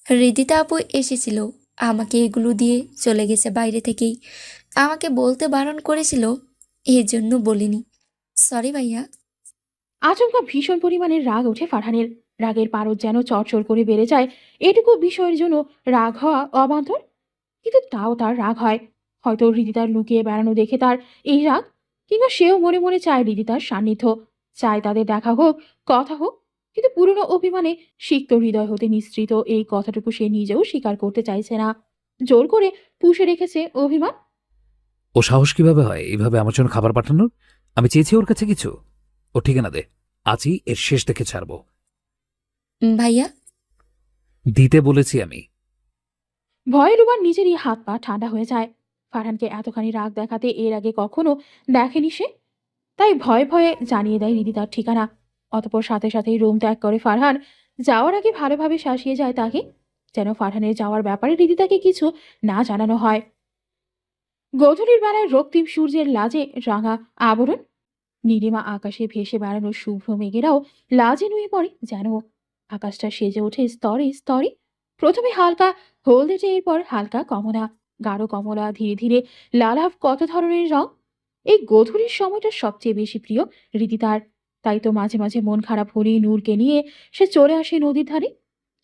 হৃদিতা আপু এসেছিল, আমাকে এগুলো দিয়ে চলে গেছে বাইরে থেকেই। আমাকে বলতে বারণ করেছিল, এই জন্য বলিনি। সরি ভাইয়া। আচমকা ভীষণ পরিমাণে রাগ ওঠে ফারহানের। রাগের পারদ যেন চড়চড় করে বেড়ে যায়। এটুকু বিষয়ের জন্য রাগ হওয়া অবান্তর, কিন্তু তাও তার রাগ হয়। হয়তো হৃদিতার লুকিয়ে বেড়ানো দেখে তার এই রাগ, কিংবা সেও মনে মনে চায় হৃদিতার সান্নিধ্য, চায় তাদের দেখা হোক, কথা হোক। কিন্তু পুরনো অভিমানে সিক্ত হৃদয় হতে নিঃসৃত এই কথাটুকু সে নিজেও স্বীকার করতে চাইছে না। জোর করে পুষে রেখেছে অভিমান। ও সাহস কিভাবে হয় এইভাবে আমার জন্য খাবার পাঠানোর? আমি চেয়েছি ওর কাছে কিছু? ও ঠিকানা দে, আজই এর শেষ দেখে ছাড়ব। ভাইয়া। দিতে বলেছি আমি। ভয়ে রুবার নিজেরই হাত পা ঠান্ডা হয়ে যায়। ফারহানকে এতখানি রাগ দেখাতে এর আগে কখনো দেখেনি সে। তাই ভয়ে ভয়ে জানিয়ে দেয় হৃদিতার ঠিকানা। অতঃপর সাথে সাথেই রুম ত্যাগ করে ফারহান। যাওয়ার আগে ভালোভাবে শাসিয়ে যায় তাকে, যেন ফারহানের যাওয়ার ব্যাপারে হৃদিতাকে কিছু না জানানো হয়। গধূলির বেলায় রক্তিম সূর্যের লাজে রাঙা আবরণ, নীলিমা আকাশে ভেসে বেড়ানো শুভ্র মেঘেরাও লাজে নুয়ে পড়ে যেন। আকাশটা সেজে ওঠে স্তরে স্তরে। প্রথমে হালকা হলদেটে, এরপর হালকা কমলা, গাঢ় কমলা, ধীরে ধীরে লালাভ কত ধরনের রং। এই গধূলির সময়টা সবচেয়ে বেশি প্রিয় রীতিতার। তাই তো মাঝে মাঝে মন খারাপ হলেই নূরকে নিয়ে সে চলে আসে নদীর ধারে।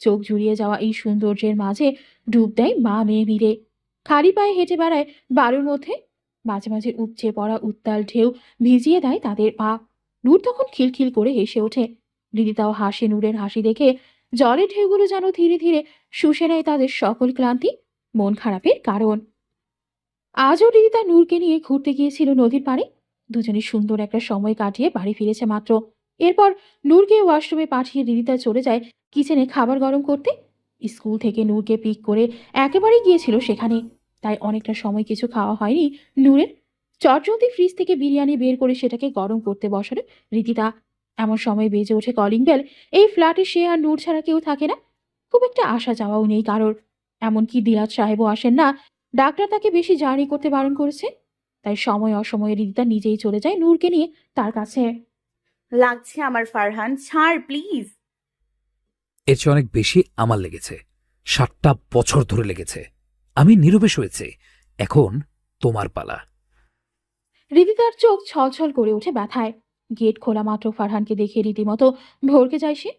চোখ জুড়িয়ে যাওয়া এই সৌন্দর্যের মাঝে ডুব দেয় মা মেয়ে মিলে। খালি পায়ে হেঁটে বেড়ায় বালুর মধ্যে। মাঝে মাঝে উপচে পড়া উত্তাল ঢেউ ভিজিয়ে দেয় তাদের পা। নূর তখন খিলখিল করে হেসে ওঠে। হৃদিতাও হাসে নূরের হাসি দেখে। জলের ঢেউগুলো যেন ধীরে ধীরে শুষে নেয় তাদের সকল ক্লান্তি, মন খারাপের কারণ। আজও হৃদিতা নূরকে নিয়ে ঘুরতে গিয়েছিল নদীর পাড়ে। দুজনে সুন্দর একটা সময় কাটিয়ে বাড়ি ফিরেছে মাত্র। এরপর নূরকে ওয়াশরুমে পাঠিয়ে হৃদিতা চলে যায় কিচেনে খাবার গরম করতে। স্কুল থেকে নূরকে পিক করে একেবারেই গিয়েছিল সেখানে। তাই অনেকটা সময় কিছু খাওয়া হয়নি নূরের। চটজলদি ফ্রিজ থেকে বিরিয়ানি বের করে সেটাকে গরম করতে বসালো রীতিতা। এমন সময় বেজে ওঠে কলিং বেল। এই ফ্ল্যাটে সে আর নূর ছাড়া কেউ থাকে না। খুব একটা আসা যাওয়াও নেই কারোর। এমনকি দিলাত সাহেবও আসেন না। ডাক্তার তাকে বেশি জার্নি করতে বারণ করেছে। তাই সময় অসময়ে রীতিতা নিজেই চলে যায় নূরকে নিয়ে তার কাছে। লাগছে আমার ফারহান, ছাড় প্লিজ। এর চেয়ে অনেক বেশি আমার লেগেছে। 7টা বছর ধরে লেগেছে। আমি নীরবে শুয়েছি। এখন তোমার পালা। রীতিতার চোখ ছলছল করে ওঠে ব্যথায়। গেট খোলা মাত্র ফারহানকে দেখে রীতিমতো ভরকে যায় সে।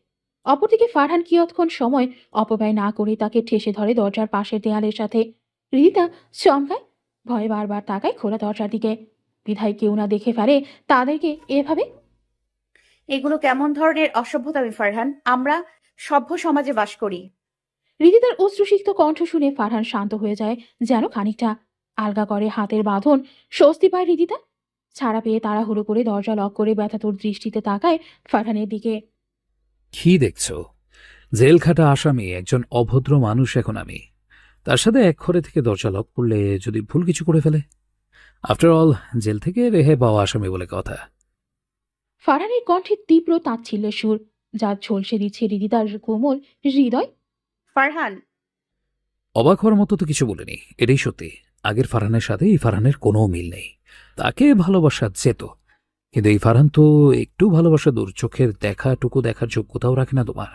অপরদিকে ফারহান কিয়ৎক্ষণ সময় অপব্যয় না করে তাকে ঠেসে ধরে দরজার পাশের দেয়ালের সাথে। রীতিতা চমকায়, ভয়ে বারবার তাকায় খোলা দরজার দিকে। বিধায় কেউ না দেখে ফেলে তাদেরকে এভাবে। এগুলো কেমন ধরনের অসভ্যতামি ফারহান? আমরা সভ্য সমাজে বাস করি। রীতিতার অশ্রুসিক্ত কণ্ঠ শুনে ফারহান শান্ত হয়ে যায় যেন খানিকটা। আলগা করে হাতের বাঁধন, স্বস্তি পায় রীতিতা। ছাড়া পেয়ে তাড়াহুড়ো করে দরজা লক করে ব্যথাতুর দৃষ্টিতে তাকায় ফারহানের দিকে। কি দেখছো? জেল খাটা আসামি একজন অভদ্র মানুষ এখন আমি। তার সাথে এক ঘরে থেকে দরজা লক করলে যদি ভুল কিছু করে ফেলে? আফটার অল, জেল থেকে রেহাই পাওয়া আসামি বলে কথা। ফারহানের কণ্ঠে তীব্র তাচ্ছিল্যের সুর, যা ঝলসে দিচ্ছে হৃদিতার কোমল হৃদয়। ফারহান, অবাক হওয়ার মতো তো কিছু বলিনি, এটাই সত্যি। আগের ফারহানের সাথে এই ফারহানের কোনো মিল নেই। তাকে ভালোবাসা যেত, কিন্তু এই ফারহান তো একটু ভালোবাসা দূর, চোখের দেখাটুকু দেখার যোগ্যতাও রাখে না তোমার।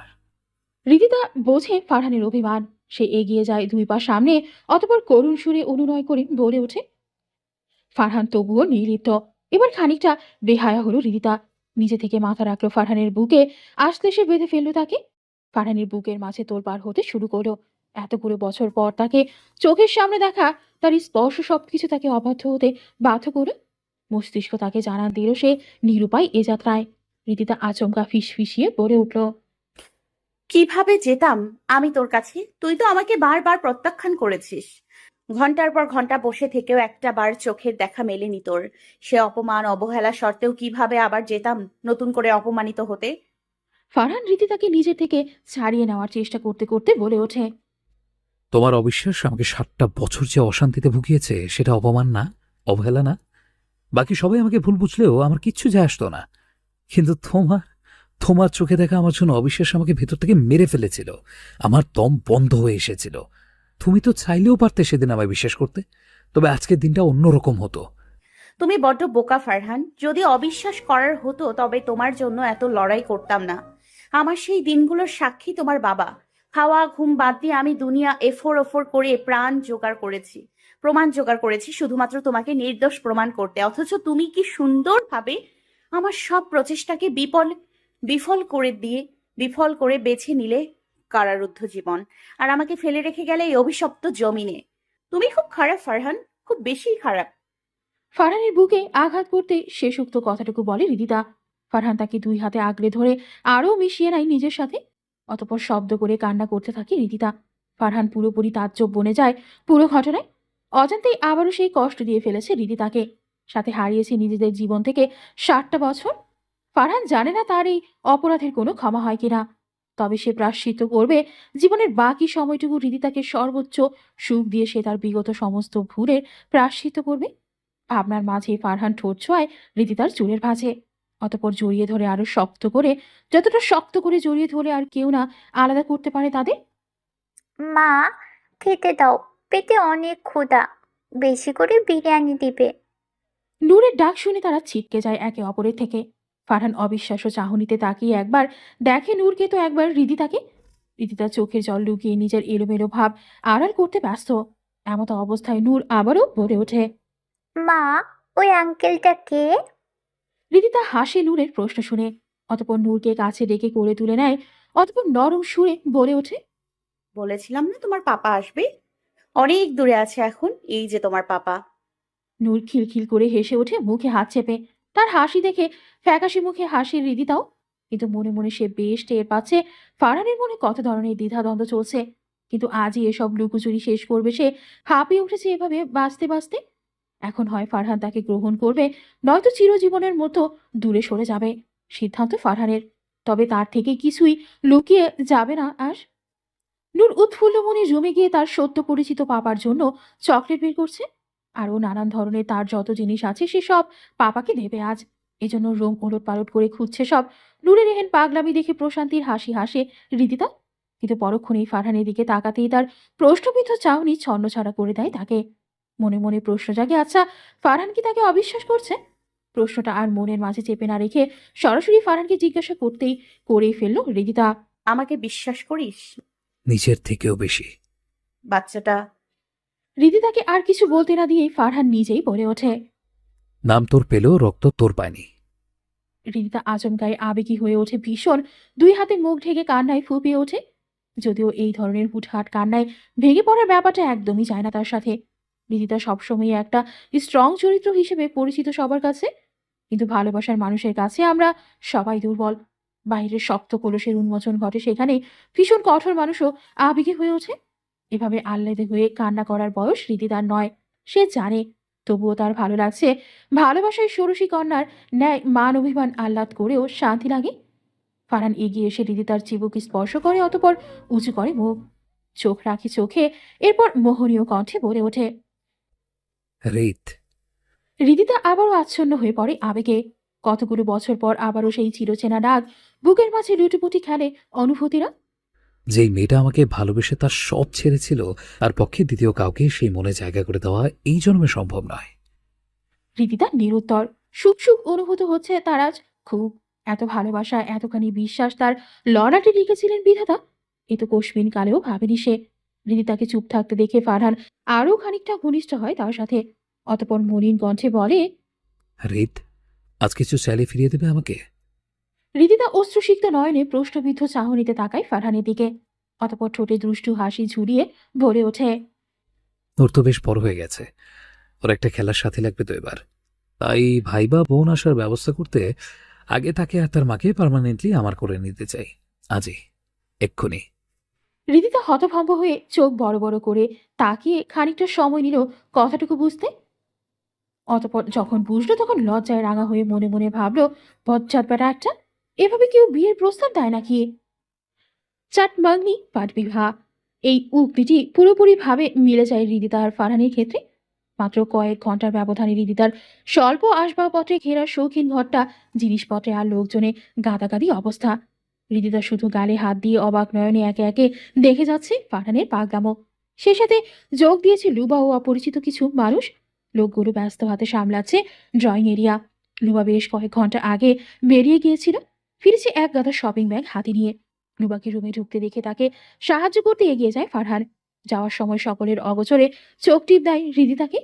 হৃদিতা বোঝে ফারহানের অভিমান। সে এগিয়ে যায় 2 পা সামনে। অতঃপর করুণ সুরে অনুনয় করে বলে ওঠে। ফারহান তবুও নির্লিপ্ত। এবার খানিকটা বেহায়া হলো হৃদিতা। নিজে থেকে মাথা রাখলো ফারহানের বুকে। আসতে সে বেঁধে ফেললো তাকে। ফারহানের বুকের মাঝে তোলপাড় হতে শুরু করলো। এতগুলো বছর পর তাকে চোখের সামনে দেখা, তার স্পর্শ সবকিছু তাকে অবাধ্য হতে বাধ্য করলো। মস্তিষ্ক তাকে জানান দিল সে নিরুপায় এ যাত্রায়। রীতিতা আচমকা ফিসফিসিয়ে বলে উঠল। কিভাবে যেতাম আমি তোর কাছে? তুই তো আমাকে বারবার প্রত্যাখ্যান করেছিস। ঘন্টার পর ঘন্টা বসে থেকেও একটা বার চোখের দেখা মেলেনি তোর। সে অপমান অবহেলা সত্ত্বেও কিভাবে আবার যেতাম নতুন করে অপমানিত হতে? ফারহান রীতিতাকে নিজে থেকে ছাড়িয়ে নেওয়ার চেষ্টা করতে করতে বলে ওঠে। তোমার অবিশ্বাস আমাকে 7টা বছর যে অশান্তিতে ভুগিয়েছে সেটা অপমান না, অবহেলা না। বাকি সবাই আমাকে ভুল বুঝলেও আমার কিচ্ছু যায় আসতো না। কিন্তু তোমার তোমার চোখে দেখা আমার জন্য অবিশ্বাস আমাকে ভেতর থেকে মেরে ফেলেছিল। আমার দম বন্ধ হয়ে এসেছিল। তুমি তো চাইলেও পারতে সেদিন আমায় বিশ্বাস করতে, তবে আজকের দিনটা অন্যরকম হতো। তুমি বড্ড বোকা ফারহান। যদি অবিশ্বাস করার হতো তবে তোমার জন্য এত লড়াই করতাম না। আমার সেই দিনগুলোর সাক্ষী তোমার বাবা। খাওয়া ঘুম বাদ দিয়ে আমি দুনিয়া এফোর ওফোর করে প্রমাণ জোগাড় করেছি শুধুমাত্র তোমাকে নির্দোষ প্রমাণ করতে। অথচ তুমি কি সুন্দরভাবে আমার সব প্রচেষ্টাকে বিফল করে বেছে নিলে কারারুদ্ধ জীবন, আর আমাকে ফেলে রেখে গেলে এই অভিশপ্ত জমিনে। তুমি খুব খারাপ ফারহান, খুব বেশি খারাপ। ফারহানের বুকে আঘাত করতে শেষোক্ত কথাটুকু বলে রিদিতা। ফারহান তাকে দুই হাতে আগলে ধরে আরও মিশিয়ে নেয় নিজের সাথে। অতঃপর শব্দ করে কান্না করতে থাকে রিদিতা। ফারহান পুরোপুরি তাজ্জব বনে যায় পুরো ঘটনায়। অজান্তেই আবারও সেই কষ্ট দিয়ে ফেলেছে রিদিতাকে। সাথে হারিয়েছে নিজেদের জীবন থেকে 60টা বছর। ফারহান জানে না তার এই অপরাধের কোনো ক্ষমা হয় কিনা। তবে সে প্রায়শ্চিত্ত করবে জীবনের বাকি সময়টুকু রিদিতাকে সর্বোচ্চ সুখ দিয়ে সে তার বিগত সমস্ত ভুলের প্রায়শ্চিত্ত করবে। ভাবনার মাঝে ফারহান ঠোঁট ছোঁয়ায় রিদিতার চুলের ভাঁজে। অতঃপর জড়িয়ে ধরে আরো শক্ত করে, যতটা শক্ত করে জড়িয়ে ধরে আর কেউ না আলাদা করতে পারে তাদের। মা, খেতে দাও, পেটে অনেক ক্ষুধা, বেশি করে বিরিয়ানি দিবে। নূরের ডাক শুনে তারা ছিটকে যায় একে অপরের থেকে। ফারহান অবিশ্বাস্য চাহনিতে তাকিয়ে একবার দেখে নূরকে, তো একবার রিদিতাকে। রিদিতার চোখের জল লুকিয়ে নিজের এলোমেলো ভাব আড়াল করতে ব্যস্ত। এমতো অবস্থায় নূর আবারও বলে ওঠে। মা, ওই আঙ্কেলটা কে? রিদিতা হাসে নূরের প্রশ্ন শুনে। অতঃপর নূরকে কাছে ডেকে কোলে তুলে নেয়। অতঃপর নরম সুরে বলে ওঠে। বলেছিলাম না তোমার পাপা আসবে, অনেক দূরে আছে এখন, এই যে তোমার পাপা। নূর খিলখিল করে হেসে ওঠে মুখে হাত চেপে। তার হাসি দেখে ফ্যাকাশে মুখে হাসির রিদিতাও। কিন্তু মনে মনে সে বেশ টের পাচ্ছে ফারহানের মনে কত ধরনের দ্বিধাদ্বন্দ্ব চলছে। কিন্তু আজই এসব লুকোচুরি শেষ করবে সে। হাঁপিয়ে উঠেছে এভাবে বাঁচতে বাঁচতে। এখন হয় ফারহান তাকে গ্রহণ করবে, নয়তো চিরজীবনের মতো দূরে সরে যাবে। সিদ্ধান্ত ফারহানের। তবে তার থেকে কিছুই লুকিয়ে যাবে না আর। নূর উৎফুল্ল মনে জমে গিয়ে তার সত্য পরিচিত পাপার জন্য চকলেট বের করছে। আরও নানান ধরনের তার যত জিনিস আছে সে সব পাপাকে দেবে আজ। এজন্য রোম ওলট পালট করে খুঁজছে সব। নূরের এহেন পাগলামি দেখে প্রশান্তির হাসি হাসে রিদিতা। কিন্তু পরক্ষণেই ফারহানের দিকে তাকাতেই তার প্রশ্নবিদ্ধ চাহনি ছন্নছাড়া করে দেয় তাকে। মনে মনে প্রশ্ন জাগে, আচ্ছা ফারহান কি তাকে অবিশ্বাস করছে? প্রশ্নটা আর মনের মাঝে চেপে না রেখে সরাসরি ফারহানকে জিজ্ঞাসা করেই ফেলল রিদিতা। আমাকে বিশ্বাস করিস? নিজের থেকেও বেশি। বাচ্চাটা রিদিতাকে আর কিছু বলতে না দিয়েই ফারহান নিজেই বলে ওঠে। নাম তোর পেলেও রক্ত তোর পায়নি। রিদিতা আচমকায় আবেগী হয়ে ওঠে ভীষণ। দুই হাতে মুখ ঢেকে কান্নায় ফুঁপিয়ে ওঠে। যদিও এই ধরনের হুটহাট কান্নায় ভেঙে পড়ার ব্যাপারটা একদমই যায় না তার সাথে। রিদিতা সবসময় একটা স্ট্রং চরিত্র হিসেবে পরিচিত সবার কাছে। কিন্তু ভালোবাসার মানুষের কাছে আমরা সবাই দুর্বল। বাইরের শক্ত কলসের উন্মোচন ঘটে সেখানে ভীষণ কঠোর মানুষও আবেগী হয়ে ওঠে। এভাবে আহ্লাদে হয়ে কান্না করার বয়স রিদিতার নয়, সে জানে। তবুও তার ভালো লাগছে। ভালোবাসায় ষোড়শী কন্যার ন্যায় মান অভিমান আহ্লাদ করেও শান্তি লাগে। ফারহান এগিয়ে এসে রিদিতার চিবুকে স্পর্শ করে, অতঃপর উঁচু করে মুখ, চোখ রাখি চোখে। এরপর মোহনীয় কণ্ঠে বলে ওঠে। রিত। রিদিতা আবারও আচ্ছন্ন হয়ে পড়ে আবেগে। কতগুলো বছর পর আবারও সেই চিরচেনা ডাক। বুকের মাঝে লুটুপুটি খেলে অনুভূতিরা। যেই মেয়েটা আমাকে ভালোবেসে তার সব ছেড়েছিল, তার পক্ষে দ্বিতীয় কাউকে সেই মনে জায়গা করে দেওয়া এই জন্মে সম্ভব নয়। রিদিতা নিরুত্তর। সুখ সুখ অনুভূত হচ্ছে তার আজ খুব। এত ভালোবাসা, এতখানি বিশ্বাস তার ললাটে লিখেছিলেন বিধাতা, এ তো কোশমিন কালেও ভাবেনি সে। রিদিতাকে চুপ থাকতে দেখে ফারহান আরও খানিকটা ঘনিষ্ঠ হয় তার সাথে। অতঃপর মলিন কণ্ঠে বলে। রিত, আজ কিছু চাইলে ফিরিয়ে দেবে আমাকে? রিদিতা অশ্রুসিক্ত নয়নে প্রশ্নবিদ্ধ চাহনিতে তাকায় ফারহানের দিকে। অতঃপর ঠোঁটে দুষ্টু হাসি ঝুলিয়ে বলে ওঠে। ওর তো বেশ বড় হয়ে গেছে, ওর একটা খেলার সাথে লাগবে তো এবার। তাই ভাই বা বোন আসার ব্যবস্থা করতে আগে তাকে আর তার মাকে পার্মানেন্টলি আমার করে নিতে চাই, আজই, এক্ষুনি। রিদিতা হতভম্ব হয়ে চোখ বড় বড় করে তাকিয়ে খানিকটা সময় নিল কথাটুকু বুঝতে। অতঃপর যখন বুঝলো তখন লজ্জায় রাঙা হয়ে মনে মনে ভাবলো, বজ্জাত বেটা একটা, এভাবে কেউ বিয়ের প্রস্তাব দেয় নাকি? চাট মাগনি পাট বিভা, এই উক্তিটি পুরোপুরিভাবে মিলে যায় রিদিতা আর ফারহানের ক্ষেত্রে। মাত্র কয়েক ঘন্টার ব্যবধানে রিদিতার স্বল্প আসবাবপত্রে ঘেরা শৌখিন ঘরটা জিনিসপত্রে আর লোকজনে গাদাগাদি অবস্থা। রিদিতা শুধু গালে হাত দিয়ে অবাক নয়নে একে একে দেখে যাচ্ছে ফারহানের পাগলামো। সে সাথে যোগ দিয়েছে লুবা ও অপরিচিত কিছু মানুষ। লোকগুলো ব্যস্ত হাতে সামলাচ্ছে ড্রয়িং এরিয়া। লুবা বেশ কয়েক ঘন্টা আগে বেরিয়ে গিয়েছিল, ফিরেছে এক গাদা শপিং ব্যাগ হাতে নিয়ে। লুবাকে রুমে ঢুকতে দেখে তাকে সাহায্য করতে এগিয়ে যায় ফারহান। যাওয়ার সময় সকলের অগোচরে চোখ টিপ দেয় হৃদিতাকে।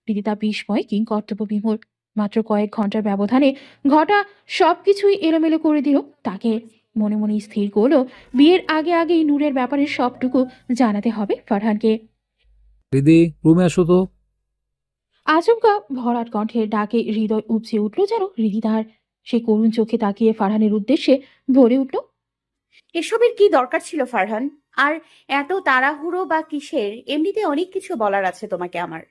হৃদিতা বিস্ময় কিং কর্তব্যবিমূঢ়। মাত্র কয়েক ঘন্টার ব্যবধানে ঘটা সবকিছুই এলোমেলো করে দিল তাকে। মনে মনে স্থির করলো বিয়ের আগে আগেই নূরের ব্যাপারে সবটুকু জানাতে হবে ফারহানকে। দিদি, রুমে আসো তো। আচমকা ভরাট কণ্ঠের ডাকে হৃদয় উপচে উঠল যেন হৃদিতার। সে করুণ চোখে তাকিয়ে ফারহানের উদ্দেশ্যে বলে উঠল, এসবের কি দরকার ছিল ফারহান? আর এত তাড়াহুড়ো বা কিসের? এমনিতে অনেক কিছু বলার আছে তোমাকে আমার।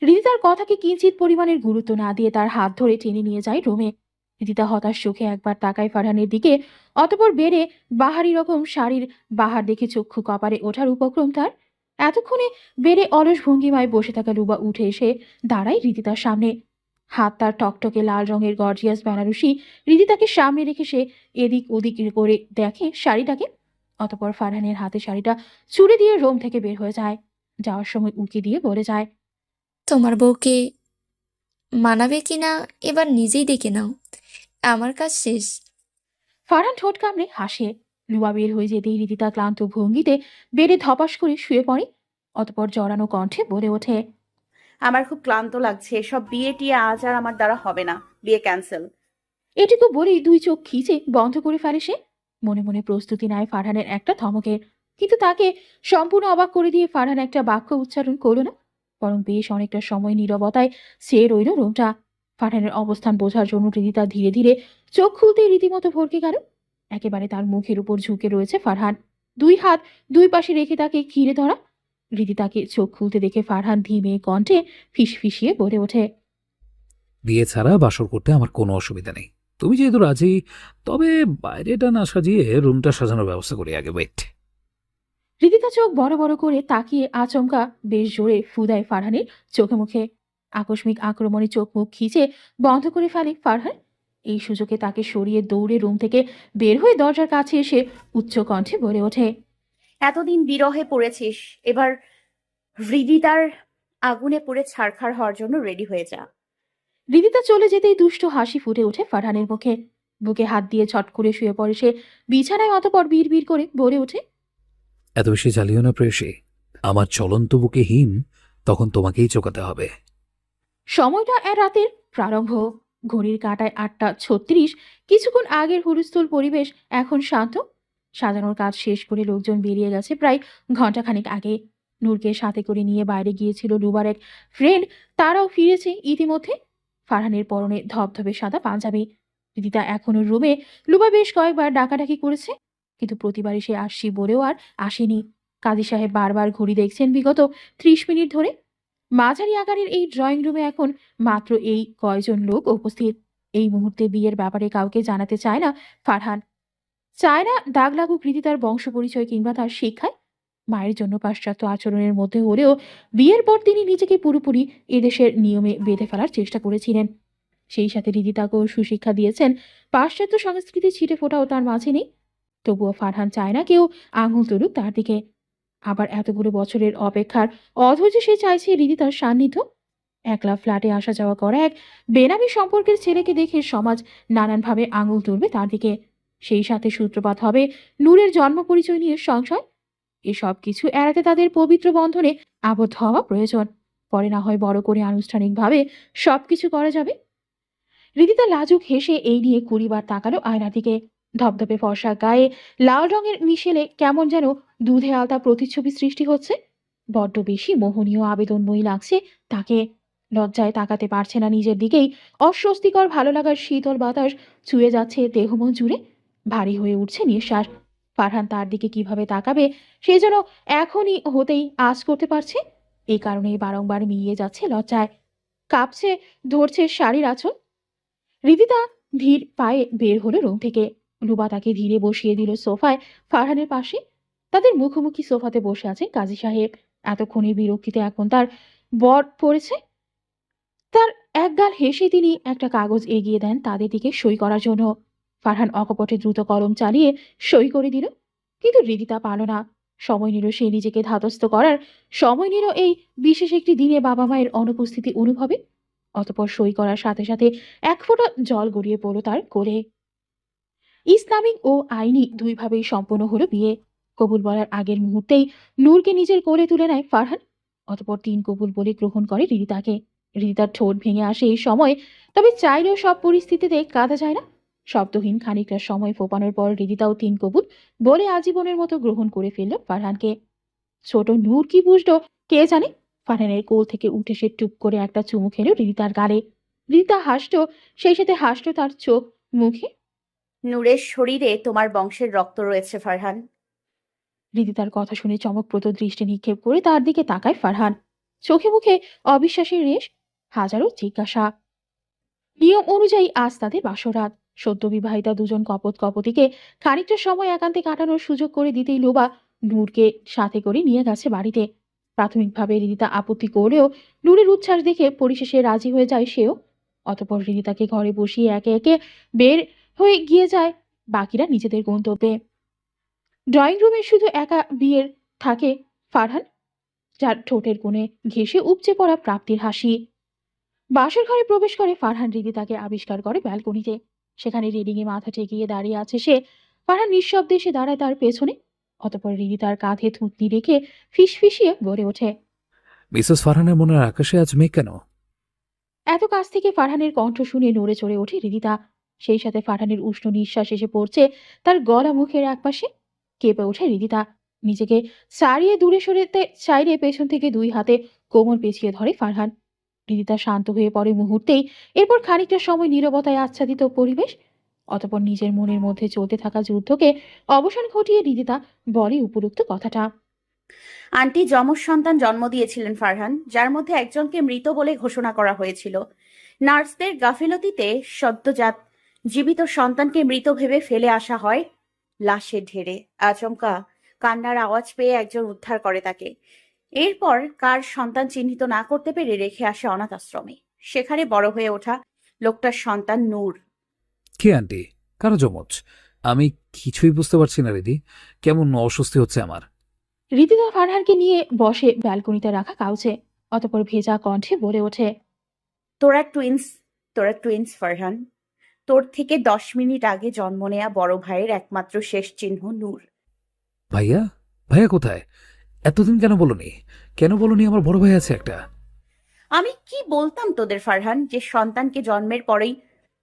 হৃদিতার কথাকে কিঞ্চিত পরিমাণের গুরুত্ব না দিয়ে তার হাত ধরে টেনে নিয়ে যায় রুমে। হৃদিতা হতাশ চোখে একবার তাকায় ফারহানের দিকে, অতপর বেড়ে বাহারি রকম শাড়ির বাহার দেখে চক্ষু কপারে ওঠার উপক্রম তার। এতক্ষণে বেড়ে অলস ভঙ্গিমায় বসে থাকা লুবা উঠে এসে দাঁড়ায় হৃদিতার সামনে। হাত তার টকটকে লাল রঙের গর্জিয়াস বেনারসি। হৃদিতাকে সামনে রেখে সে এদিক ওদিক করে দেখে শাড়িটাকে। অতপর ফারহানের হাতে শাড়িটা ছুড়ে দিয়ে রুম থেকে বের হয়ে যায়। যাওয়ার সময় উকি দিয়ে বলে যায়, তোমার বউকে মানাবে কিনা এবার নিজেই দেখে নাও, আমার কাজ শেষ। ফারহান ঠোঁট কামড়ে হাসে। লুয়া বের হয়ে যেতেই হৃদিতা ক্লান্ত ভঙ্গিতে বেডে ধপাস করে শুয়ে পড়ে। অতপর জড়ানো কণ্ঠে বলে ওঠে, আমার খুব ক্লান্ত লাগছে। এসব বিয়ে টিয়ে আজ আর আমার দ্বারা হবে না। বিয়ে ক্যান্সেল। এটুকু বলেই দুই চোখ খিচে বন্ধ করে ফেলে সে। মনে মনে প্রস্তুতি নেয় ফারহানের একটা ধমকের, কিন্তু তাকে সম্পূর্ণ অবাক করে দিয়ে ফারহান একটা বাক্য উচ্চারণ করল না, বরং বেশ অনেকটা সময় নীরবতায় সে রইল রুমটা। ফারহানের অবস্থান বোঝার জন্য হৃদিতা ধীরে ধীরে চোখ খুলতেই রীতিমতো ভরকে গেল। একেবারে তার মুখের উপর ঝুঁকে রয়েছে ফারহান, দুই হাত দুই পাশে রেখে তাকে ঘিরে ধরা। হৃদিতাকে চোখ খুলতে দেখে ফারহান ধীমে কণ্ঠে ফিসফিসিয়ে বলে ওঠে, বিয়ে ছাড়া বাসর করতে আমার কোনো অসুবিধা নেই। তুমি যেহেতু রাজি, তবে বাইরেটা না সাজিয়ে রুমটা সাজানোর ব্যবস্থা করি আগে। ওয়েট। হৃদিতা চোখ বড় বড় করে তাকিয়ে আচমকা বেশ জোরে ফু দেয় ফারহানের চোখে মুখে। আকস্মিক আক্রমণে চোখ মুখ খিচে বন্ধ করে ফেলে ফারহান। এই সুযোগে তাকে সরিয়ে দৌড়ে রুম থেকে বের হয়ে দরজার কাছে এসে উচ্চ কণ্ঠে বলে ওঠে, এতদিন বিরহে পড়েছিস, এবার হৃদিতার আগুনে পুড়ে ছারখার হওয়ার জন্য রেডি হয়ে যা। হৃদিতা চলে যেতেই দুষ্ট হাসি ফুটে ওঠে ফারহানের মুখে। বুকে হাত দিয়ে ছট করে শুয়ে পড়ে সে বিছানায়। অতপর বিড় বিড় করে বলে ওঠে, এত বেশি জ্বালিও না প্রেয়সী। আমার চলন্ত বুকে হিম তখন তোমাকেই চোকাতে হবে। সময়টা রাতের প্রারম্ভ। ঘড়ির কাঁটায় ৮টা ৩৬। কিছুক্ষণ আগের হুলস্থুল পরিবেশ এখন শান্ত। সাজানোর কাজ শেষ করে লোকজন বেরিয়ে গেছে প্রায় ঘন্টাখানেক আগে। নূরকে সাথে করে নিয়ে বাইরে গিয়েছিল লুবার এক ফ্রেন্ড, তারাও ফিরেছে ইতিমধ্যে। ফারহানের পরনে ধবধবে সাদা পাঞ্জাবি। দিদিতা এখনো রুমে। লুবা বেশ কয়েকবার ডাকাডাকি করেছে, কিন্তু প্রতিবারই সে আসছি বলেও আর আসেনি। কাজী সাহেব বারবার ঘড়ি দেখছেন বিগত ৩০ মিনিট ধরে। মাঝারি আকারের এই ড্রয়িং রুমে এখন মাত্র এই কয়জন লোক উপস্থিত। এই মুহূর্তে বিয়ের ব্যাপারে কাউকে জানাতে চায় না ফারহান। চায় না দাগ লাগুক কৃতিতার বংশ পরিচয় কিংবা তার শিক্ষায়। মায়ের জন্য পাশ্চাত্য আচরণের মধ্যে হলেও বিয়ের পর তিনি নিজেকে পুরোপুরি এদেশের নিয়মে বেঁধে ফেলার চেষ্টা করেছিলেন। সেই সাথে রীতিতাকেও সুশিক্ষা দিয়েছেন। পাশ্চাত্য সংস্কৃতি ছিটে ফোটাও তার মাঝে নেই। তবুও ফারহান চায় না কেউ আঙুল তুলুক তার দিকে। আবার এতগুলো বছরের অপেক্ষার অধৈর্য সে চাইছে হৃদিতার সান্নিধ্য। একলা ফ্ল্যাটে আসা যাওয়া করা এক বেনামি সম্পর্কের ছেলেকে দেখে সমাজ নানানভাবে আঙুল তুলবে তার দিকে। সেই সাথে সূত্রপাত হবে নূরের জন্ম পরিচয় নিয়ে সংশয়। এসব কিছু এড়াতে তাদের পবিত্র বন্ধনে আবদ্ধ হওয়া প্রয়োজন। পরে না হয় বড় করে আনুষ্ঠানিকভাবে সবকিছু করা যাবে। হৃদিতা লাজুক হেসে এই নিয়ে ২০ বার তাকালো আয়নার দিকে। ধবধবে ফর্সা গায়ে লাল রঙের মিশেলে কেমন যেন দুধে আলতা প্রতিচ্ছবি সৃষ্টি হচ্ছে। বড্ড বেশি মোহনীয় আবেদনময়ী লাগছে তাকে। লজ্জায় তাকাতে পারছে না নিজের দিকেই। অস্বস্তিকর ভালো লাগার শীতল বাতাস ছুঁয়ে যাচ্ছে দেহমন জুড়ে। ভারী হয়ে উঠছে নিঃশ্বাস। ফারহান তার দিকে কিভাবে তাকাবে সে যেন এখনই হতেই আজ করতে পারছে। এই কারণেই বারংবার মিলিয়ে যাচ্ছে লজ্জায়। কাঁপছে, ধরছে শাড়ির আঁচল। হৃদিতা ধীর পায়ে বের হলো রুম থেকে। লুবা তাকে ধীরে বসিয়ে দিল সোফায় ফারহানের পাশে। তাদের মুখোমুখি সোফাতে বসে আছেন কাজী সাহেব। এতক্ষণে বিরক্তিতে এখন তার বর পড়েছে। তার একগাল হেসে তিনি একটা কাগজ এগিয়ে দেন তাদের দিকে সই করার জন্য। ফারহান অকপটে দ্রুত কলম চালিয়ে সই করে দিল, কিন্তু হৃদিতা পারল না। সময় নিল সে নিজেকে ধাতস্থ করার। সময় নিল এই বিশেষ একটি দিনে বাবা মায়ের অনুপস্থিতি অনুভবে। অতপর সই করার সাথে সাথে এক ফোঁটা জল গড়িয়ে পড়ল তার কোলে। ইসলামিক ও আইনি দুইভাবেই সম্পন্ন হলো বিয়ে। কবুল বলার আগের মুহূর্তেই নূরকে নিজের কোলে তুলে নেয় ফারহান। অতঃপর ৩ কবুল বলে গ্রহণ করে হৃদিতাকে। হৃদিতার ঠোঁট ভেঙে আসে এই সময়, তবে চাইলেও সব পরিস্থিতিতে কাঁদা যায় না। শব্দহীন খানিকটা সময় ফোপানোর পর হৃদিতাও ৩ কবুল বলে আজীবনের মতো গ্রহণ করে ফেলল ফারহানকে। ছোট নূর কি বুঝলো কে জানে। ফারহানের কোল থেকে উঠে সে টুপ করে একটা চুমু খেলো হৃদিতার গালে। হৃদিতা হাসলো, সেই সাথে হাসলো তার চোখ মুখে। নূরের শরীরে তোমার বংশের রক্ত রয়েছে ফারহান। হৃদিতার কথা শুনে চমকপ্রদ দৃষ্টি নিক্ষেপ করে তার দিকে তাকায় ফারহান। চোখে মুখে অবিশ্বাসের রেশ, হাজারো জিজ্ঞাসা। নিয়ম অনুযায়ী আজ তাদের বাসরাত। সদ্য বিবাহিতা দুজন কপতিকে খানিকটা সময় একান্তে কাটানোর সুযোগ করে দিতেই লোবা নূরকে সাথে করে নিয়ে গেছে বাড়িতে। প্রাথমিকভাবে হৃদিতা আপত্তি করলেও নূরের উচ্ছ্বাস দেখে পরিশেষে রাজি হয়ে যায় সেও। অতঃপর হৃদিতাকে ঘরে বসিয়ে একে একে বের হয়ে গিয়ে যায় বাকিরা নিজেদের গন্তব্যে। ড্রয়িং রুমে শুধু একা বিয়ের থাকে ফারহান, যার ঠোঁটের কোণে ঘেঁষে উপচে পড়া প্রাপ্তির হাসি। বাসর ঘরে প্রবেশ করে ফারহান হৃদিতাকে আবিষ্কার করে ব্যালকনিতে। সেখানে রেলিংয়ে মাথা ঠেকিয়ে দাঁড়িয়ে আছে সে। ফারহান নিঃশব্দে এসে দাঁড়ায় তার পেছনে। অতঃপর হৃদিতার কাঁধে থুতনি রেখে ফিসফিসিয়ে বলে ওঠে, মিসেস ফারহানের মনের আকাশে আজ মেঘ কেন? এত কাছ থেকে ফারহানের কণ্ঠ শুনে নড়ে চড়ে ওঠে হৃদিতা। সেই সাথে ফারহানের উষ্ণ নিঃশ্বাস এসে পড়ছে তার গলা মুখের একপাশে। কেঁপে ওঠে হৃদিতা। নিজেকে সারিয়ে দূরে সরেতে চাইলে পেছন থেকে ২ হাতে কোমর পেঁচিয়ে ধরে ফারহান। হৃদিতা শান্ত হয়ে পড়ে মুহূর্তেই। এরপর খানিকটা সময় নীরবতায় আচ্ছাদিত পরিবেশ। অতঃপর নিজের মনের মধ্যে চলতে থাকা যুদ্ধকে অবসান ঘটিয়ে হৃদিতা বলে উপরোক্ত কথাটা। আন্টি যমজ সন্তান জন্ম দিয়েছিলেন ফারহান, যার মধ্যে একজনকে মৃত বলে ঘোষণা করা হয়েছিল। নার্সদের গাফিলতিতে সদ্যজাত জীবিত সন্তানকে মৃত ভেবে ফেলে আসা হয় লাশের ঢেরে। আচমকা কান্নার আওয়াজ পেয়ে একজন উদ্ধার করে তাকে। এরপর কার সন্তান চিহ্নিত না করতে পেরে রেখে আসে অনাথ আশ্রমে। সেখানে বড় হয়ে ওঠা লোকটার সন্তান নূর। কে আন্টি? কারো জমজ? আমি কিছুই বুঝতে পারছি না দিদি। কেমন অস্বস্তি হচ্ছে আমার। হৃদিতা ফারহানকে নিয়ে বসে ব্যালকনিতে রাখা কাউচে। অতঃপর ভেজা কণ্ঠে বলে ওঠে, তোরা টুইন্স ফারহান। তোর থেকে 10 মিনিট আগে জন্ম নেয়া বড় ভাইয়ের একমাত্র শেষ চিহ্ন নূর। ভাইয়া? ভাইয়া কোথায়? এতদিন কেন বলনি? কেন বলনি আমার বড় ভাই আছে একটা? আমি কি বলতাম তোদের ফারহান, যে সন্তানকে জন্মের পরেই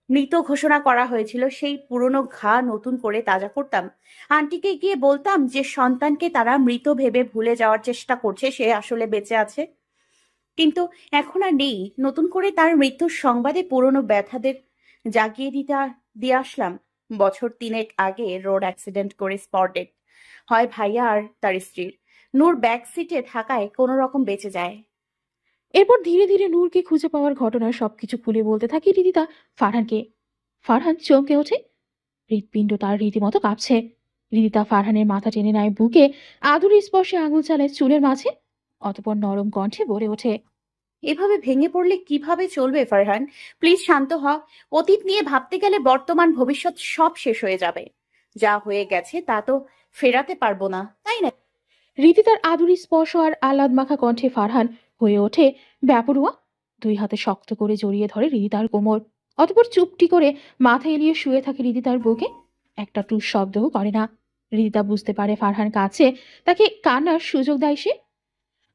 মৃত ঘোষণা করা হয়েছিল সেই পুরনো ঘা নতুন করে তাজা করতাম। আন্টিকে গিয়ে বলতাম যে সন্তানকে তারা মৃত ভেবে ভুলে যাওয়ার চেষ্টা করছে, সে আসলে বেঁচে আছে। কিন্তু এখন আর নেই। নতুন করে তার মৃত্যুর সংবাদে পুরনো ব্যথাদের জাগিয়ে দিয়ে আসলাম। বছর 3 আগে রোড অ্যাক্সিডেন্ট করে স্পট ডেড হয় ভাইয়া আর তার স্ত্রীর। নূর ব্যাক সিটে থাকায় কোনো রকম বেঁচে যায়। এরপর ধীরে ধীরে নূরকে খুঁজে পাওয়ার ঘটনার সবকিছু খুলে বলতে থাকে হৃদিতা ফারহানকে। ফারহান চমকে ওঠে। হৃৎপিণ্ড তার রীতিমতো কাঁপছে। হৃদিতা ফারহানের মাথা টেনে নেয় বুকে, আদুরে স্পর্শে আঙুল চালায় চুলের মাঝে। অতঃপর নরম কণ্ঠে বলে ওঠে, এভাবে ভেঙে পড়লে কিভাবে চলবে ফারহান? প্লিজ শান্ত হ। অতীত নিয়ে ভাবতে গেলে বর্তমান ভবিষ্যৎ সব শেষ হয়ে যাবে। যা হয়ে গেছে তা তো ফেরাতে পারবো না, তাই না? হৃদিতার আদুরি স্পর্শ আর আহ্লাদ মাখা কণ্ঠে ফারহান হয়ে ওঠে ব্যাপরুয়া। 2 হাতে শক্ত করে জড়িয়ে ধরে হৃদিতার কোমর। অতঃপর চুপটি করে মাথা এলিয়ে শুয়ে থাকে হৃদিতার বুকে। একটা টুস শব্দও করে না। হৃদিতা বুঝতে পারে ফারহান কাছে তাকে কান্নার সুযোগ দেয় সে।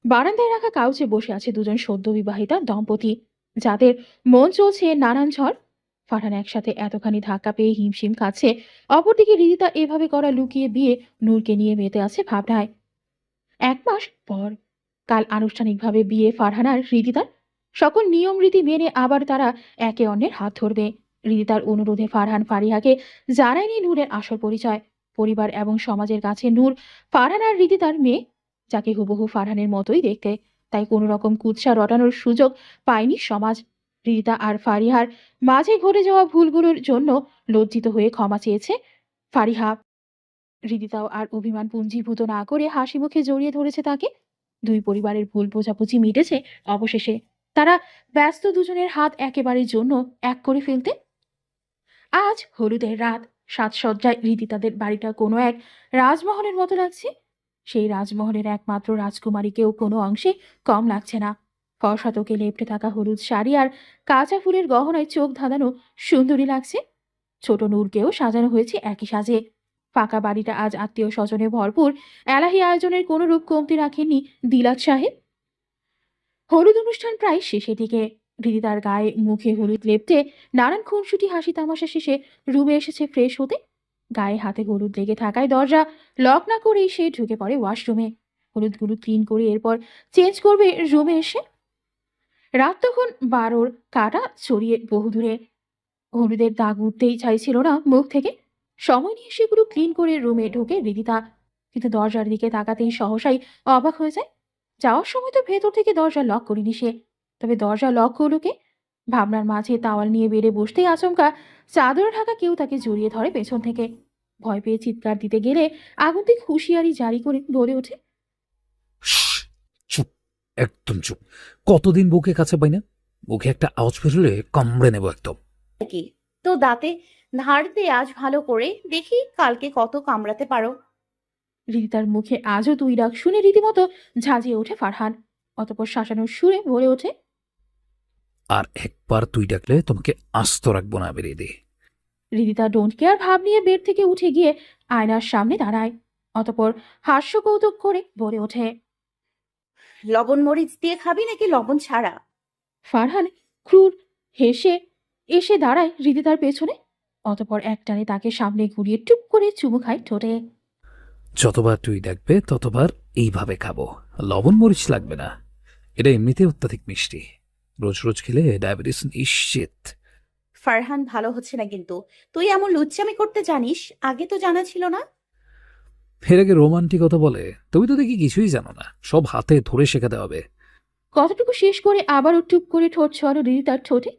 বারান্দায় রাখা কাউচে বসে আছে দুজন সদ্য বিবাহিতা দম্পতি, যাদের মন চলছে নানান ঝড়। ফারহান একসাথে এতখানি ধাক্কা পেয়ে হিমশিম খাচ্ছে। অপরদিকে হৃদিতা এভাবে করা লুকিয়ে বিয়ে নূরকে নিয়ে মেতে আছে ভাবনায়। 1 মাস পর কাল আনুষ্ঠানিকভাবে বিয়ে ফারহান আর হৃদিতার। সকল নিয়ম রীতি মেনে আবার তারা একে অন্যের হাত ধরবে। হৃদিতার অনুরোধে ফারহান ফারিহাকে জানায়নি নূরের আসল পরিচয়। পরিবার এবং সমাজের কাছে নূর ফারহান আর হৃদিতার মেয়ে, যাকে হুবহু ফারহানের মতোই দেখতে। তাই কোনো রকম কুৎসা রটানোর সুযোগ পায়নি সমাজ। হৃদিতা আর ফারিহার মাঝে ঘটে যাওয়া ভুলগুলোর জন্য লজ্জিত হয়ে ক্ষমা চেয়েছে ফারিহা। হৃদিতাও আর অভিমান পুঞ্জীভূত না করে হাসি মুখে জড়িয়ে ধরেছে তাকে। 2 পরিবারের ভুল বোঝাবুঝি মিটেছে অবশেষে। তারা ব্যস্ত দুজনের হাত একেবারের জন্য এক করে ফেলতে। আজ হলুদের রাত। সাজসজ্জায় হৃদিতাদের বাড়িটা কোনো এক রাজমহলের মতো লাগছে। সেই রাজমহলের একমাত্র রাজকুমারীকেও কোনো অংশে কম লাগছে না। ফর্সা তোকে লেপ্টে থাকা হলুদ শাড়ি আর কাঁচা ফুলের গহনায় চোখ ধাঁধানো সুন্দরী লাগছে। ছোট নূরকেও সাজানো হয়েছে একই সাজে। ফাঁকা বাড়িটা আজ আত্মীয় স্বজনে ভরপুর। এলাহি আয়োজনের কোনো রূপ কমতি রাখেননি দিলাত সাহেব। হলুদ অনুষ্ঠান প্রায় শেষের দিকে। হৃদিতার গায়ে মুখে হলুদ লেপটে নানান খুনসুটি হাসি তামাশা শেষে রুমে এসেছে ফ্রেশ হতে। গায়ে হাতে হলুদ লেগে থাকায় দরজা লক না করেই সে ঢুকে পড়ে ওয়াশরুমে। হলুদগুলো ক্লিন করে এরপর চেঞ্জ করবে রুমে এসে। রাত তখন 12র কাঁটা ছড়িয়ে বহুদূরে। হলুদের দাগ উঠতেই চাইছিল না মুখ থেকে। সময় নিয়ে সেগুলো ক্লিন করে রুমে ঢোকে হৃদিতা, কিন্তু দরজার দিকে তাকাতেই সহসাই অবাক হয়ে যায়। যাওয়ার সময় তো ভেতর থেকে দরজা লক করেনি সে, তবে দরজা লক করলো কে? ভাবনার মাঝে তাওয়াল নিয়ে বেড়ে বসতেই আচমকা চাদরে ঢাকা কেউ তাকে জড়িয়ে ধরে পেছন থেকে। ভয় পেয়ে চিৎকার দিতে গেলে আগন্তুক হুঁশিয়ারি জারি করে বলে ওঠে, শ্শ্, চুপ, একদম চুপ। কতদিন বুকে কাছে পাই না? মুখে একটা আওয়াজ বেরোলে কামড়ে নেব একদম। কি তো দাঁতে ধার দে আজ ভালো করে, দেখি কালকে কত কামড়াতে পারো। হৃদিতার মুখে আজও তুই ডাক শুনে রীতিমতো ঝাঁঝিয়ে ওঠে ফারহান। অতপর শাসানোর সুরে বলে ওঠে, আর একবার তুই ডাকলে তোমাকে আস্ত রাখবো না, বেরিয়ে দে। হৃদিতা ডোন্ট কেয়ার ভাব নিয়ে বেড থেকে উঠে গিয়ে আয়নার সামনে দাঁড়ায়। অতপর হাস্য কৌতুক করে বলে ওঠে, লবণ মরিচ দিয়ে খাবি নাকি লবণ ছাড়া? ফারহান ক্রুর হেসে এসে দাঁড়ায় হৃদিতার পেছনে। অতপর একটানে তাকে সামনে ঘুরিয়ে টুপ করে চুমু খায় ঠোঁটে। যতবার তুই ডাকবে ততবার এইভাবে খাবো। লবণ মরিচ লাগবে না, এটা এমনিতে অত্যাধিক মিষ্টি। রোজ রোজ খেলে ডায়াবেটিস নিশ্চিত। ফারহান ভালো হচ্ছে না কিন্তু। তুই এমন লুচ্চামি করতে জানিস, আগে তো জানা ছিল না। এর আগে রোমান্টিকতা বলে তুমি তো দেখি কিছুই জানো না, সব হাতে ধরে শেখাতে হবে। কতটুকু শেষ করে আবারও টুপ করে ঠোঁট ছোঁয়ালো হৃদিতার ঠোঁটে।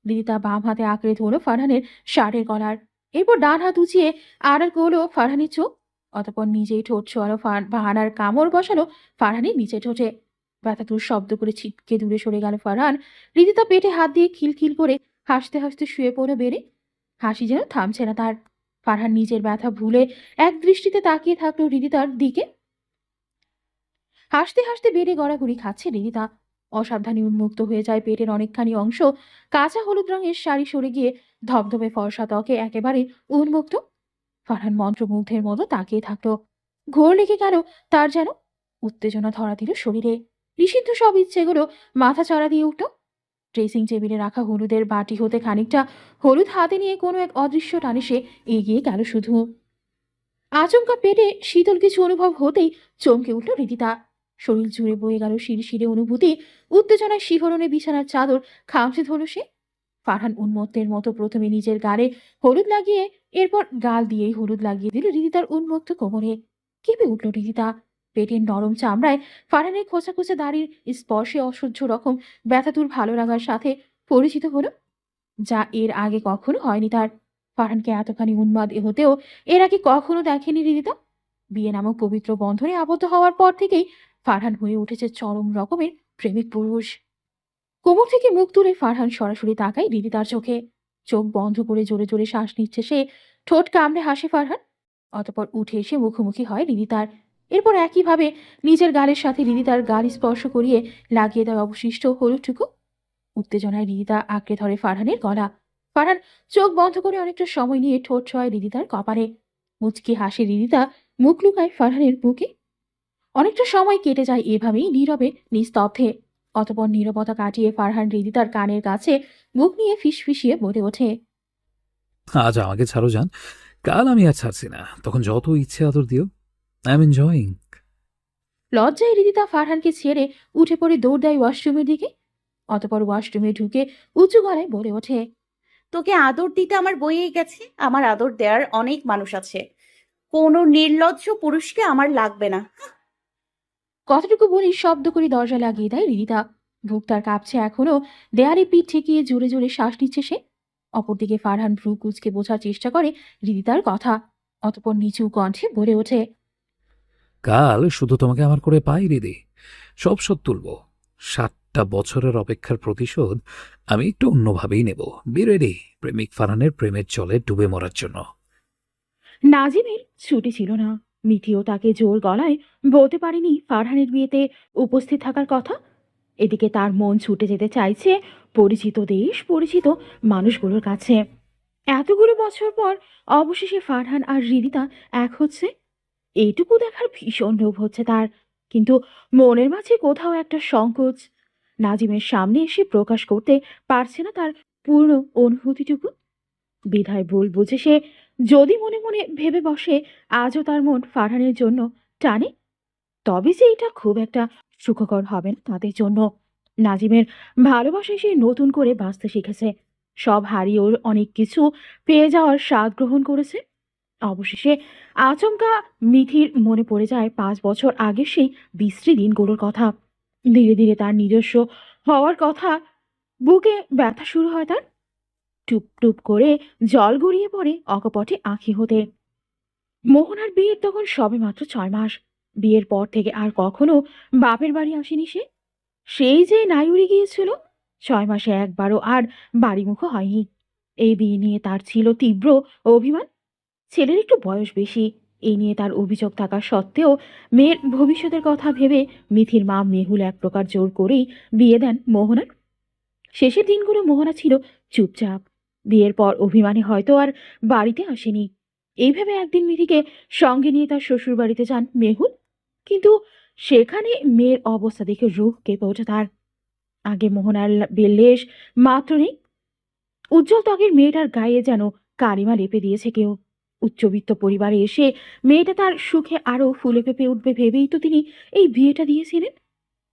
হৃদিতা বাম হাতে আঁকড়ে ধরল ফারহানের শার্টের গলার। এরপর ডান হাত উঁচিয়ে আড়াল করলো ফারহানের চোখ। অতপর নিজেই ঠোঁট ছোঁয়ালো বাহানার কামড় বসালো ফারহানের নিচে ঠোঁটে। ব্যথাতুর শব্দ করে ছিটকে দূরে সরে গেল ফারহান। হৃদিতা পেটে হাত দিয়ে খিলখিল করে হাসতে হাসতে শুয়ে পড়ে বেড়ে। হাসি যেন থামছে না তার। ফারহান নিজের ব্যথা ভুলে এক দৃষ্টিতে তাকিয়ে থাকলো হৃদিতার দিকে। হাসতে হাসতে বেড়ে গড়াগড়ি খাচ্ছে হৃদিতা। অসাবধানে উন্মুক্ত হয়ে যায় পেটের অনেকখানি অংশ। কাঁচা হলুদ রঙের শাড়ি সরে গিয়ে ধবধবে ফর্সা ত্বকে একেবারে উন্মুক্ত। ফারহান মন্ত্রমুগ্ধের মতো তাকিয়ে থাকলো। ঘোর লেগে গেল তার যেন। উত্তেজনা ধরা দিল শরীরে। নিষিদ্ধ সব ইচ্ছেগুলো মাথা চড়া দিয়ে উঠল। ড্রেসিং টেবিলে রাখা হলুদের বাটি হতে খানিকটা হলুদ হাতে নিয়ে কোনো এক অদৃশ্য টানে সে এগিয়ে গেল শুধু। আচমকা পেটে শীতল কিছু অনুভব হতেই চমকে উঠল হৃদিতা। শরীর জুড়ে বয়ে গেল শিরশিরে অনুভূতি। উত্তেজনায় শিহরণে বিছানার চাদর খামচে ধরল সে। ফারহান উন্মত্তের মতো প্রথমে নিজের গালে হলুদ লাগিয়ে এরপর গাল দিয়েই হলুদ লাগিয়ে দিল হৃদিতার উন্মুক্ত কোমরে। কেঁপে উঠল হৃদিতা। পেটের নরম চামড়ায় ফারহানের খোঁচা খোঁচা দাড়ির স্পর্শে অসহ্য রকম ব্যথাতুর ভালো লাগার সাথে পরিচিত হলো, যা এর আগে কখনো হয়নি তার। ফারহানকে এতখানি উন্মাদ হতেও এর আগে কখনো দেখেনি হৃদিতা। বিয়ে নামক পবিত্র বন্ধনে আবদ্ধ হওয়ার পর থেকেই ফারহান হয়ে উঠেছে চরম রকমের প্রেমিক পুরুষ। কোমর থেকে মুখ তুলে ফারহান সরাসরি তাকায় হৃদিতার চোখে। চোখ বন্ধ করে জোরে জোরে শ্বাস নিচ্ছে সে। ঠোঁট কামড়ে হাসে ফারহান। অতপর উঠে এসে মুখোমুখি হয় হৃদিতার। এরপর একইভাবে নিজের গালের সাথে হৃদিতার গাল স্পর্শ করিয়ে লাগিয়ে দেয় অবশিষ্ট হলুদটুকু। উত্তেজনায় হৃদিতা আঁকড়ে ধরে ফারহানের গলা। ফারহান চোখ বন্ধ করে অনেকটা সময় নিয়ে ঠোঁট ছোঁয়ায় হৃদিতার কপালে। মুচকি হাসে হৃদিতা, মুখ লুকায় ফারহানের বুকে। অনেকটা সময় কেটে যায় এভাবেই নীরবে নিস্তব্ধে। অতপর নীরবতা কাটিয়ে ফারহান হৃদিতার কানের কাছে মুখ নিয়ে ফিসফিসিয়ে বলে ওঠে, আজ আমাকে ছাড়ো জান, কাল আমি আর ছাড়ছি না, তখন যত ইচ্ছে আদর দিও। I am enjoying. লজ্জায় হৃদিতা ফারহানকে ছেড়ে উঠে পড়ে দৌড় দেয় ওয়াশরুমের দিকে। অতপর ওয়াশরুমে ঢুকে উঁচু গলায় বলে ওঠে, তোকে আদর দিতে আমার বইয়ে গেছে। আমার আদর দেওয়ার অনেক মানুষ আছে, কোনো নির্লজ্জ পুরুষকে আমার লাগবে না। কতটুকু বলি শব্দ করে দরজা লাগিয়ে দেয় হৃদিতা। বুক তার কাঁপছে এখনো। দেয়ালে পিঠ ঠেকিয়ে জোরে জোরে শ্বাস নিচ্ছে সে। অপরদিকে ফারহান ভ্রু কুঁচকে বোঝার চেষ্টা করে হৃদিতার কথা। অতপর নিচু কণ্ঠে বলে ওঠে, কাল শুধু তোমাকে আমার করে পাই রিদি, সব শোধ তুলব। 7টা বছরের অপেক্ষার প্রতিশোধ আমি একটু অন্যভাবেই নেব। বি রেডি প্রেমিক ফারহানের প্রেমের জলে ডুবে মরার জন্য। নাজিমের ছুটি ছিল না। মিঠিও তাকে জোর গলায় বলতে পারেনি ফারহানের বিয়েতে উপস্থিত থাকার কথা। এদিকে তার মন ছুটে যেতে চাইছে পরিচিত দেশ, পরিচিত মানুষগুলোর কাছে। এতগুলো বছর পর অবশেষে ফারহান আর হৃদিতা এক হচ্ছে, এইটুকু দেখার ভীষণ লোভ হচ্ছে তার। কিন্তু মনের মাঝে কোথাও একটা সংকোচ, নাজিমের সামনে এসে প্রকাশ করতে পারছে না তার পূর্ণ অনুভূতিটুকু। বিধায় ভুল বুঝে সে যদি মনে মনে ভেবে বসে আজও তার মন ফারহানের জন্য টানে, তবে যে এটা খুব একটা সুখকর হবে না তাদের জন্য। নাজিমের ভালোবাসায় সে নতুন করে বাঁচতে শিখেছে, সব হারিয়ে ওর অনেক কিছু পেয়ে যাওয়ার স্বাদ গ্রহণ করেছে। অবশেষে আচমকা মিথির মনে পড়ে যায় 5 বছর আগের সেই বিশ্রী দিনগুলোর কথা। ধীরে ধীরে তার নিজস্ব হওয়ার কথা, বুকে ব্যথা শুরু হয় তার। টুপ টুপ করে জল গড়িয়ে পড়ে অকপটে আঁখি হতে। মোহনার বিয়ের তখন সবে মাত্র 6 মাস। বিয়ের পর থেকে আর কখনো বাপের বাড়ি আসেনি সে। সেই যে নাইউরি গিয়েছিল, 6 মাসে একবারও আর বাড়িমুখো হয়নি। এই বিয়ে নিয়ে তার ছিল তীব্র অভিমান। ছেলের একটু বয়স বেশি, এই নিয়ে তার অভিযোগ থাকা সত্ত্বেও মেয়ের ভবিষ্যতের কথা ভেবে মিথির মা মেহুল এক প্রকার জোর করেই বিয়ে দেন মোহনার। শেষের দিনগুলো মোহনা ছিল চুপচাপ। বিয়ের পর অভিমানে হয়তো আর বাড়িতে আসেনি। এইভাবে একদিন মিথিকে সঙ্গে নিয়ে তার শ্বশুর বাড়িতে যান মেহুল। কিন্তু সেখানে মেয়ের অবস্থা দেখে রুহ কেঁপে ওঠে তার। আগে মোহনার বেল্লেশ মাত্র নেই, উজ্জ্বল ত্বকের মেয়েটার গায়ে যেন কালিমা লেপে দিয়েছে কেউ। উচ্চবিত্ত পরিবারে এসে মেয়েটা তার সুখে আরো ফুলে ফেঁপে উঠবে ভেবেই তো তিনি এই বিয়েটা দিয়েছিলেন।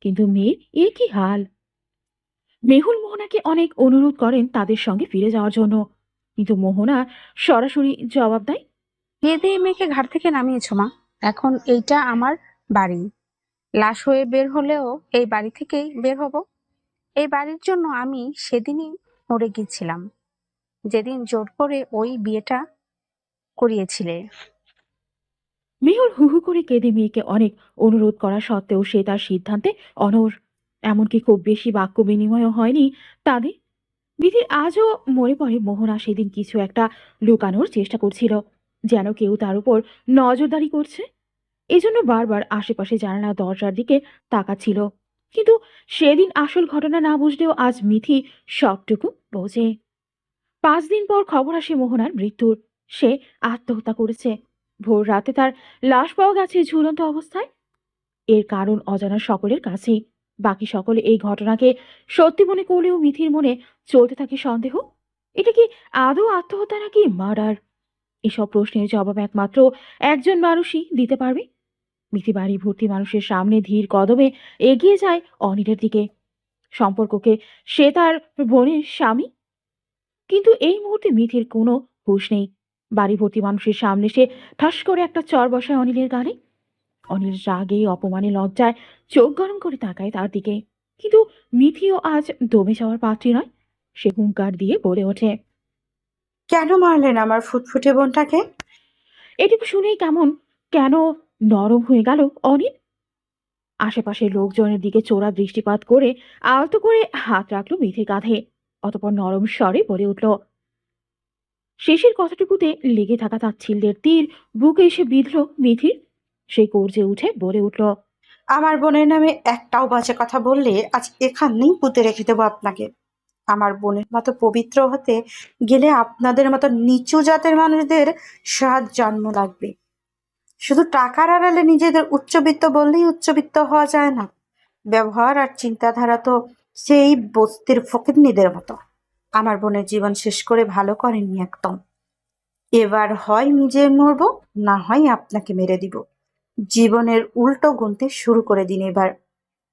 কিন্তু মেয়ের এ কি হাল! মেহুল মোহনাকে অনেক অনুরোধ করেন তাদের সঙ্গে ফিরে যাওয়ার জন্য, কিন্তু মোহনা সরাসরি জবাব দেয়, বিয়ে দিয়ে মেয়েকে ঘাট থেকে নামিয়েছো মা, এখন এইটা আমার বাড়ি। লাশ হয়ে বের হলেও এই বাড়ি থেকেই বের হব। এই বাড়ির জন্য আমি সেদিনই মরে গিয়েছিলাম, যেদিন জোর করে ওই বিয়েটা করিয়েছিলে। মেহুল হু হু করে কেঁদে মেয়েকে অনেক অনুরোধ করা সত্ত্বেও সে তার সিদ্ধান্তে অনড়। এমনকি খুব বেশি বাক্য বিনিময়ও হয়নি তাদের। বিধির আজও মনে পড়ে মোহনা সেদিন কিছু একটা লুকানোর চেষ্টা করছিল, যেন কেউ তার উপর নজরদারি করছে। এজন্য বারবার আশেপাশে জানালা দরজার দিকে তাকাচ্ছিল। কিন্তু সেদিন আসল ঘটনা না বুঝলেও আজ মিথি সবটুকু বোঝে। 5 দিন পর খবর আসে মোহনার মৃত্যুর। সে আত্মহত্যা করেছে। ভোর রাতে তার লাশ পাওয়া গেছে ঝুলন্ত অবস্থায়। এর কারণ অজানা সকলের কাছেই। বাকি সকলে এই ঘটনাকে সত্যি মনে করলেও মিথির মনে চলতে থাকে সন্দেহ। এটা কি আদৌ আত্মহত্যা নাকি মার্ডার? এসব প্রশ্নের জবাব একমাত্র একজন মানুষই দিতে পারবে। মিথি বাড়ি ভর্তি মানুষের সামনে ধীর কদমে এগিয়ে যায় অনিলের দিকে। সম্পর্ককে সে তার বোনের স্বামী। কিন্তু এই মুহূর্তে মিথির কোনো হুঁশ নেই। বাড়ি ভর্তি মানুষের সামনে সে ঠাস করে একটা চর বসায় অনিলের গালে। অনিল রাগে অপমানে লজ্জায় চোখ গরম করে তাকায় তার দিকে। কিন্তু মিথিও আজ দমে যাওয়ার পাত্রী নয়। সে হুঙ্কার দিয়ে বলে ওঠে, কেন মারলেন আমার ফুটফুটে বোনটাকে? এটুকু শুনেই কেন নরম হয়ে গেল অনিল। আশেপাশের লোকজনের দিকে চোরা দৃষ্টিপাত করে আলতো করে হাত রাখলো মিথির কাঁধে। অতপর নরম স্বরে বলে উঠল, শেষের কথাটুকুতে লেগে থাকা তাচ্ছিল্যের তীর বুকে এসে বিঁধল মিথির। সে গর্জে উঠে বলে উঠল, আমার বোনের নামে একটাও বাজে কথা বললে আজ এখানেই পুঁতে রেখে দেবো আপনাকে। আমার বোনের মতো পবিত্র হতে গেলে আপনাদের মতো নিচু জাতের মানুষদের 7 জন্ম লাগবে। শুধু টাকার আড়ালে নিজেদের উচ্চবিত্ত বললেই উচ্চবিত্ত হওয়া যায় না। ব্যবহার আর চিন্তাধারা তো সেই বস্তির ফকিন্নিদের মতো। আমার বোনের জীবন শেষ করে ভালো করেননি একদম। এবার হয় নিজে মরবো, না হয় আপনাকে মেরে দিব। জীবনের উল্টো গুনতে শুরু করে দিন এবার।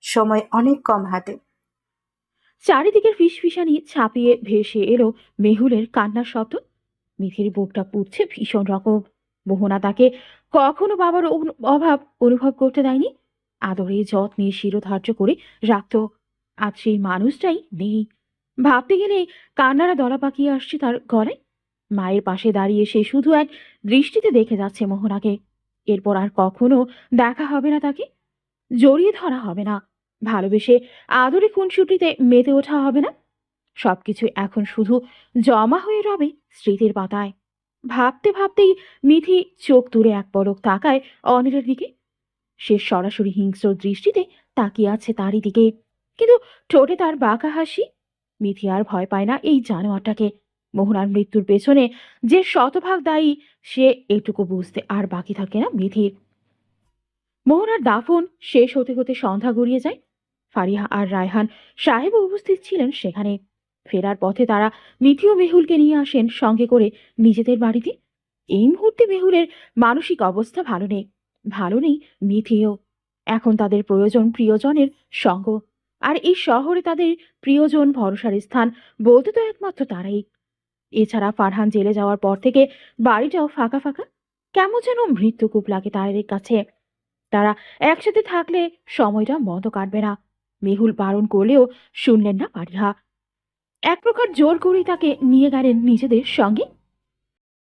সময় অনেক কম হাতে। চারিদিকের ফিসফিসানি ছাপিয়ে ভেসে এলো মেহুলের কান্নার শব্দ। মিথির বুকটা পুড়ছে ভীষণ রকম। মোহনা তাকে কখনো বাবার অভাব অনুভব করতে দেয়নি। আদরে যত্নে শিরোধার্য করে রাখত। আজ সেই মানুষটাই নেই। ভাবতে গেলে কান্নারা দলা পাকিয়ে আসছে তার গলায়। মায়ের পাশে দাঁড়িয়ে সে শুধু এক দৃষ্টিতে দেখে যাচ্ছে মোহনাকে। এরপর আর কখনো দেখা হবে না তাকে, জড়িয়ে ধরা হবে না, ভালোবেসে আদরে খুনসুটিতে মেতে ওঠা হবে না। সবকিছু এখন শুধু জমা হয়ে রবে স্মৃতির পাতায়। ভাবতে ভাবতেই মিথি চোখ তুলে এক পলক তাকায় অনিলের দিকে। সে সরাসরি হিংস্র দৃষ্টিতে তাকিয়ে আছে তারই দিকে, কিন্তু ঠোঁটে তার বাঁকা হাসি। মিথি আর ভয় পায় না এই জানোয়ারটাকে। মোহনার মৃত্যুর পেছনে যে শতভাগ দায়ী সে এটুকু বুঝতে আর বাকি থাকে না মিথির। মোহনার দাফন শেষ হতে হতে সন্ধ্যা গড়িয়ে যায়। ফারিহা আর রায়হান সাহেব উপস্থিত ছিলেন সেখানে। ফেরার পথে তারা মিথি ও মেহুলকে নিয়ে আসেন সঙ্গে করে নিজেদের বাড়িতে। এই মুহূর্তে মেহুলের মানসিক অবস্থা ভালো নেই মিথিও। এখন তাদের প্রয়োজন প্রিয়জনের সঙ্গ। আর এই শহরে তাদের প্রিয়জন ভরসার স্থান বলতে তো একমাত্র তারাই। এছাড়া ফারহান জেলে যাওয়ার পর থেকে বাড়িটাও ফাঁকা ফাঁকা, কেমন যেন মৃত্যুকূপ লাগে তাদের কাছে। তারা একসাথে থাকলে সময়টা মতো কাটবে না। মেহুল বারণ করলেও শুনলেন না ফারিহা। এক প্রকার জোর করেই তাকে নিয়ে গেলেন নিজেদের সঙ্গে।